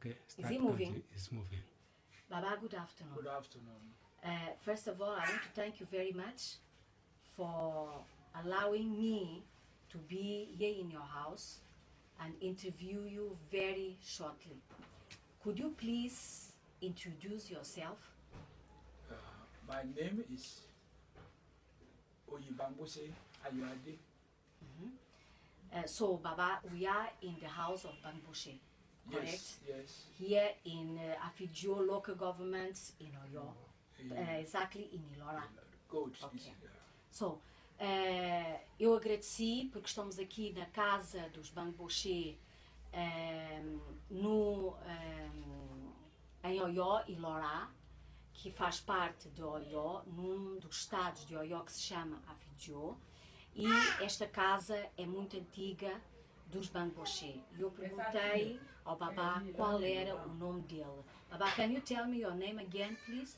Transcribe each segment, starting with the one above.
Okay. Is he moving? It's moving. Baba, good afternoon. Good afternoon. First of all, I want to thank you very much for allowing me to be here in your house and interview you very shortly. Could you please introduce yourself? My name is Oyibambose Ayuade. So, Baba, we are in the house of Bangboshe, correct? Yes, yes. Here in Afidjo local government in Oyo, exactly in Ilora. Good. Okay. So, eu agradeci porque estamos aqui na casa dos Bangboshe em Oyo, Ilora, que faz parte de Oyo, num dos estados de Oyo que se chama Afidjo. E esta casa é muito antiga dos Bangboshe. E eu perguntei ao Baba qual era o nome dele. Baba, can you tell me your name again, please?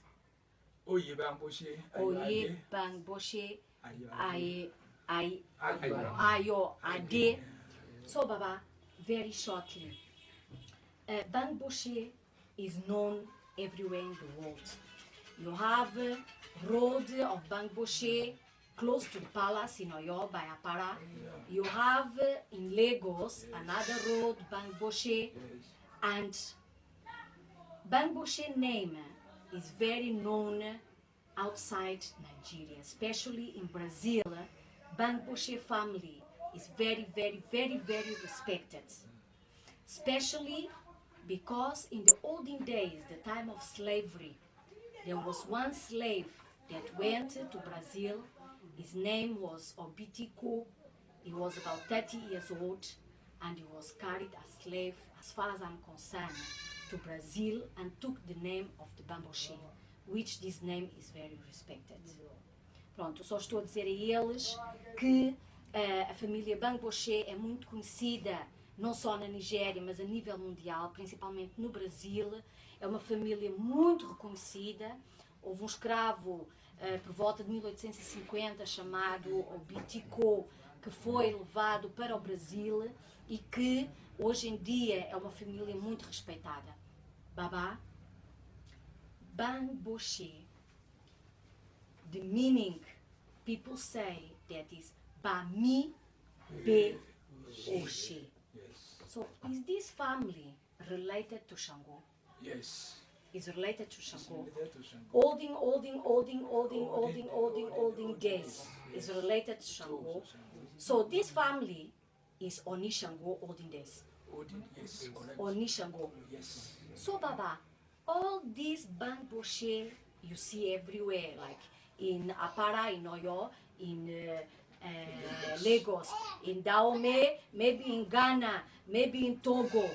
Oyibambose Oye Ayuade. Bangboshe Ayuade. Ayo-Ade. So, Baba, very shortly, Bangboshe is known everywhere in the world. You have road of Bangboshe close to the palace in Oyo by Apara. You have in Lagos another road, Bangboshe, and Bangboshe name is very known outside Nigeria, especially in Brazil. Bangboshe family is very, very, very, very respected, especially because in the olden days, the time of slavery, there was one slave that went to Brazil. His name was Obitico. He was about 30 years old and he was carried as slave, as far as I'm concerned, to Brazil and took the name of the Bangboshe, which this name is very respected. Pronto, só estou a dizer a eles que a família Bangboshe é muito conhecida, não só na Nigéria, mas a nível mundial, principalmente no Brasil. É uma família muito reconhecida. Houve um escravo por volta de 1850 chamado Obitico, que foi levado para o Brasil e que hoje em dia é uma família muito respeitada. Baba, Bangboshe, the meaning, people say that is Bami Be Oshe. Yes. So is this family related to Shango? Yes. Is related to Shango? Related to Shango. Olden days is related to Shango. So this family is Oni Shango olden days. Odin, yes, correct. Oni Shango. Yes. So Baba, all these Bangboshe you see everywhere, like in Apara, in Oyo, in Lagos, in Dahomey, maybe in Ghana, maybe in Togo,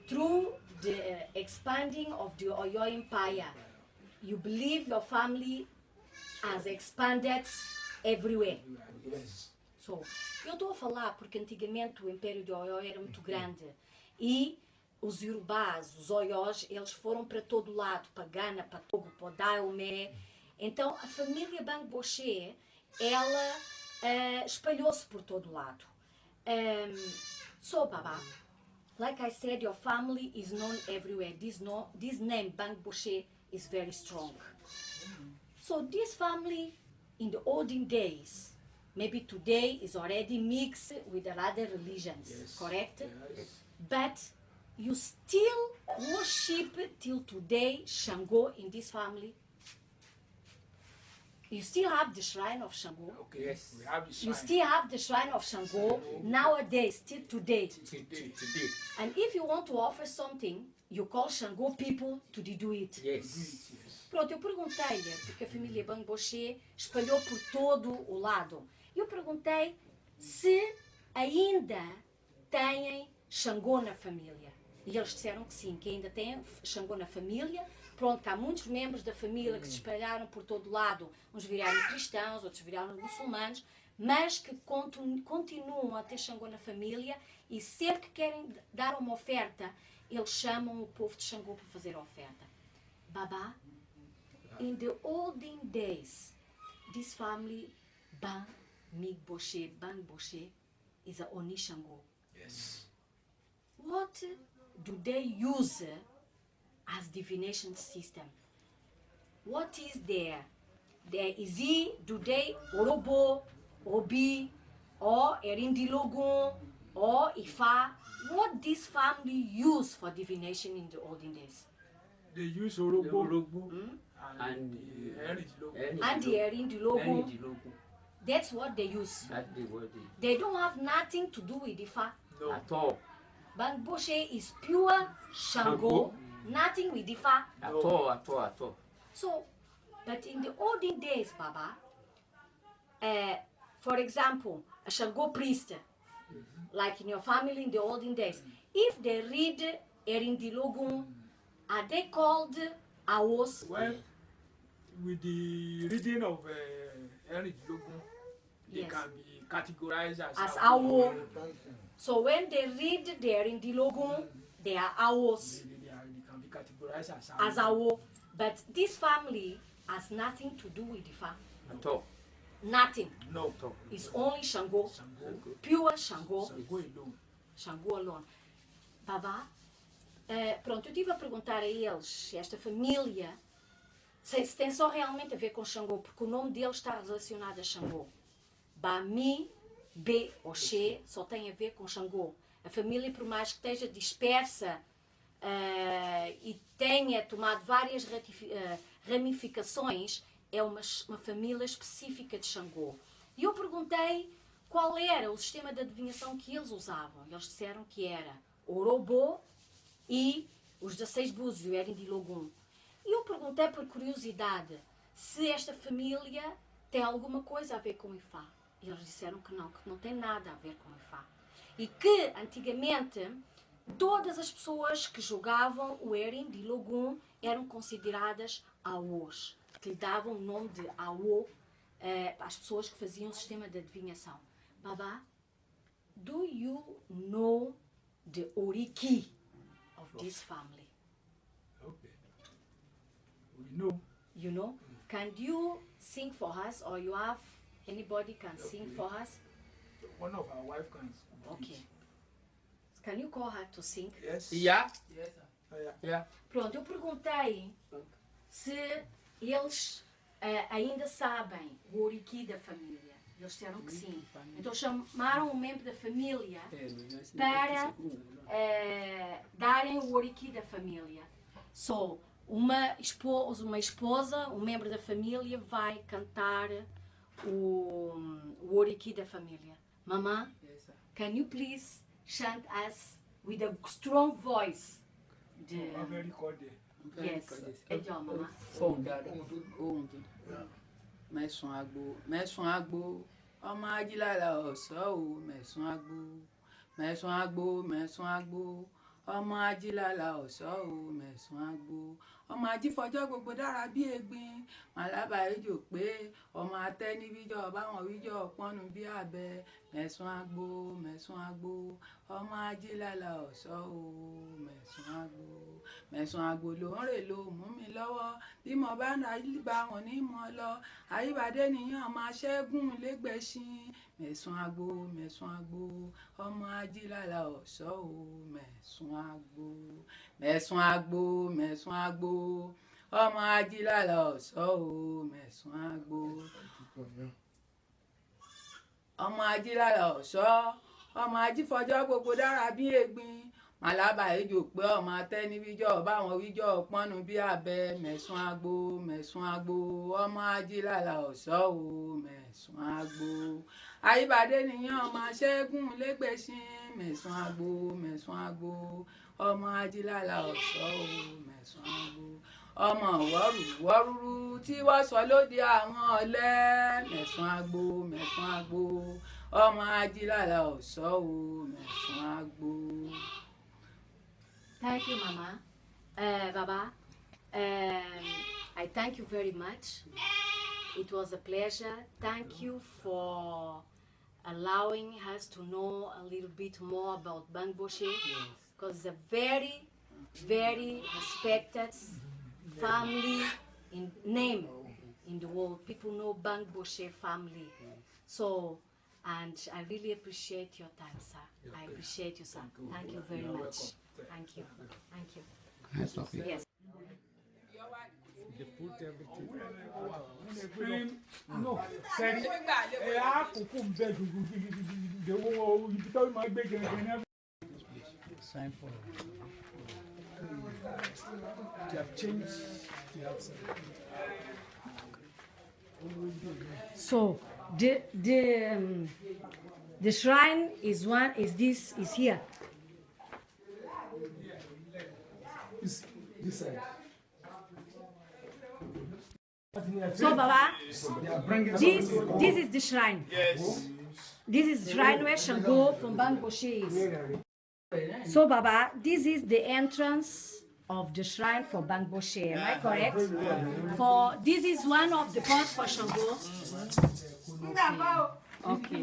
through the expanding of the Oyo Empire, you believe your family has expanded everywhere. Yes. So, eu estou a falar porque antigamente o Império de Oyo era muito grande e os Yorubás, os Oyós, eles foram para todo lado, para Ghana, para Togo, para Dahomey. Então, a família Bangboshe, ela espalhou-se por todo lado. So, Baba, like I said, your family is known everywhere. This name, Bangboshe, is very strong. So this family, in the olden days, maybe today is already mixed with other religions, Yes. correct? Yes. But you still worship till today Shango in this family? You still have the shrine of Shango? Okay. Yes. We have the You sign. still have the shrine of Shango nowadays, till today. Today. And if you want to offer something, you call Shango people to do it. Yes. Pronto, eu perguntei-lhe, porque a família Bangboshe espalhou por todo o lado. Eu perguntei se ainda têm Shango na família. E eles disseram que sim, que ainda têm Shango na família. Pronto, que há muitos membros da família que se espalharam por todo o lado. Uns viraram cristãos, outros viraram muçulmanos, mas que continuam a ter Shango na família e sempre que querem dar uma oferta, eles chamam o povo de Shango para fazer a oferta. Baba, in the olden days, this family, Bangboshe, is a Oni Shango. Yes. What do they use as divination system. What is there? There is he, do they, Orobo, Obi, or Erindilogun, or Ifa? What this family use for divination in the olden days? They use Orobo Hmm? and the Erindilogun. And the Erindilogun. That's what they use. That's the word. They don't have nothing to do with Ifa. No. At all. Bangboshe is pure Shango, nothing with Ifa. At all, at all, at all. So, but in the olden days, Baba, for example, a Shango priest, like in your family in the olden days, if they read Erindilogun, are they called Awos? Well, with the reading of Erindilogun, they Yes. can be categorized As Awo. Awo. So when they read the Erindilogun, they are Awos, They can be categorized as Awo. But this family has nothing to do with Ifa. At all. Nothing. No. At all. It's only Shango. Shango. Pure Shango. Shango alone. Shango alone. Baba, pronto, eu estive a perguntar a eles, esta família, se tem só realmente a ver com Xangô, porque o nome deles está relacionado a Xangô. Bami, B ou Xê, só tem a ver com Xangô. A família, por mais que esteja dispersa e tenha tomado várias ramificações, é uma família específica de Xangô. E eu perguntei qual era o sistema de adivinhação que eles usavam. Eles disseram que era Orobo e os 16 búzios, o Erindilogun. E eu perguntei por curiosidade se esta família tem alguma coisa a ver com Ifá. E eles disseram que não tem nada a ver com Ifá. E que, antigamente, todas as pessoas que jogavam o Erindilogun eram consideradas Awos, que lhe davam o nome de Awo às pessoas que faziam o sistema de adivinhação. Baba, do you know the Oriki of this family? Okay. We know. You know? Can you sing for us, or you have anybody can sing Okay. for us? One of our wife can. Okay. Can you call her to sing? Yes. Yeah? Yeah. Yeah. Pronto, eu perguntei se eles ainda sabem o Oriki da família. Eles disseram que sim. Então chamaram um membro da família para darem o Oriki da família. So, uma esposa, um membro da família vai cantar o Oriki da família. Mama, can you please chant us with a strong voice? I'm very recorded. Yes. Ẹjọ́ mama. Ohun tó mẹ̀sùn agbo ọmọ ajílára ọ̀sọ́ o mẹ̀sùn agbo ọmọ ajílára ọ̀sọ́ o mẹ̀sùn agbo ọmọ ajífọjọ́ gbogbo dára bí egbin màlábà ejò pé ọmọ atẹ́ ní wíjọ́ báwọn wíjọ́ pọ́nù bí abẹ mẹ̀sùn agbo ọmọ ajílára ọ̀sọ́ o mẹ̀sùn agbo ló ń rè ló mú mi lọ́wọ́ bí mo bá ń bá wọn ní mọ́ lọ àyíbádé nìyẹn ọmọ aṣẹ́gun lẹ́gbẹ̀ẹ́sìn mẹ̀sùn agbo ọmọ ajílára ọ̀sọ́ o mẹ̀sùn agbo ọmọ ajílára ọ̀sọ́ o mẹ̀sùn agbo ọmọ ajílára ọ̀sọ́ ọmọ ajífọjọ́ gbogbo dára bí egbin màlábà ejò pé ọmọ atẹ́ ní wíjọ́ báwọn wíjọ́ pọ́nù bí abẹ mẹ̀sùn agbo ọmọ ajílára ọ̀sọ́ o mẹ̀sùn agbo àyíbádé nìyẹn ọmọ aṣẹ́gun lẹ́gbẹ̀ẹ́sìn mẹ̀sùn agbo ọmọ ajílára ọ̀sọ́ o mẹ̀sùn agbo ọmọ wọ́rùrú tí wọ́n sọ lóde àwọn ọ̀lẹ́ mẹ̀sùn agbo ọmọ ajílára ọ̀sọ́ o mẹ̀sùn agbo. Thank you, Mama. Baba, I thank you very much. It was a pleasure. Thank you for allowing us to know a little bit more about Bangboshe, because it's a very, very respected family name in the world. People know Bangboshe family. So, and I really appreciate your time, sir. I appreciate you, sir. Thank you very much. Thank you. Thank you. Nice of you. Yes. They put everything. No, sẹ́rí ẹ̀ á kókó ń bẹ́ gbogbo ibi tó máa gbé gẹ̀gẹ̀ ní. Sign for. They have changed the outside. So the shrine is here. This side. So Baba, this is the shrine. Yes. This is the shrine where Shango from Bangboche is. So Baba, this is the entrance of the shrine for Bangboche. Am I correct? For this is one of the pots for Shango. Okay.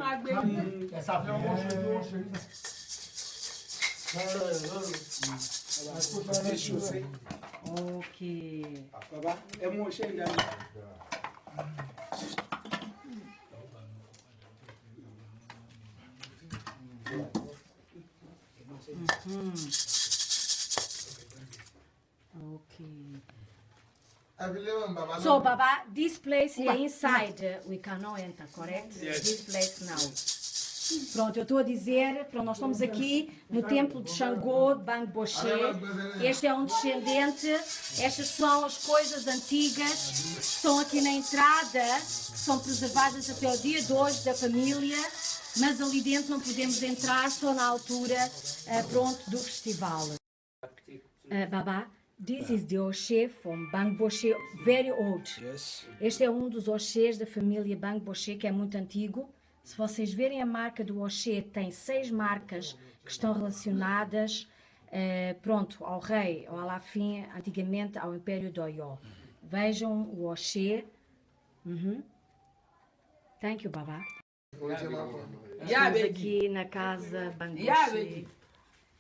Okay. So Baba, this place here inside we cannot enter, correct? Yes. This place now. Pronto, eu estou a dizer, pronto, nós estamos aqui no templo de Xangô, de Bangboche. Este é um descendente, estas são as coisas antigas que estão aqui na entrada, que são preservadas até o dia de hoje da família, mas ali dentro não podemos entrar, só na altura, pronto, do festival. Baba, this is the Oshe from Bangboche, very old. Yes. Este é um dos Oxês da família Bangboche, que é muito antigo. Se vocês verem a marca do Oxê, tem 6 marcas que estão relacionadas, pronto, ao rei, ao Alafim, antigamente ao Império do Oió. Vejam o Oxê. Thank you, Baba. Estamos aqui na casa Bangboche.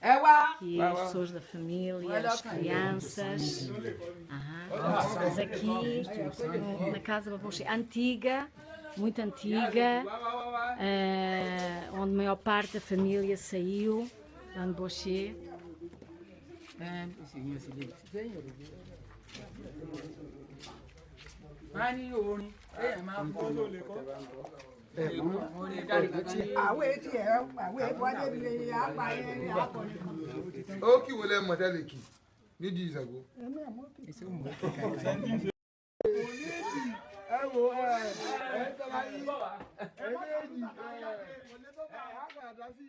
Aqui as pessoas da família, as crianças. Estamos aqui na casa Bangboche antiga. Muito antiga, onde a maior parte da família saiu, Bangboche. Ó kí wo lẹ mọ̀ tẹ́lẹ̀ kì nídìí ìṣàgó. Ẹ wo ẹ tọ́lá yìí ẹ méjì ẹ àgbàdá sí.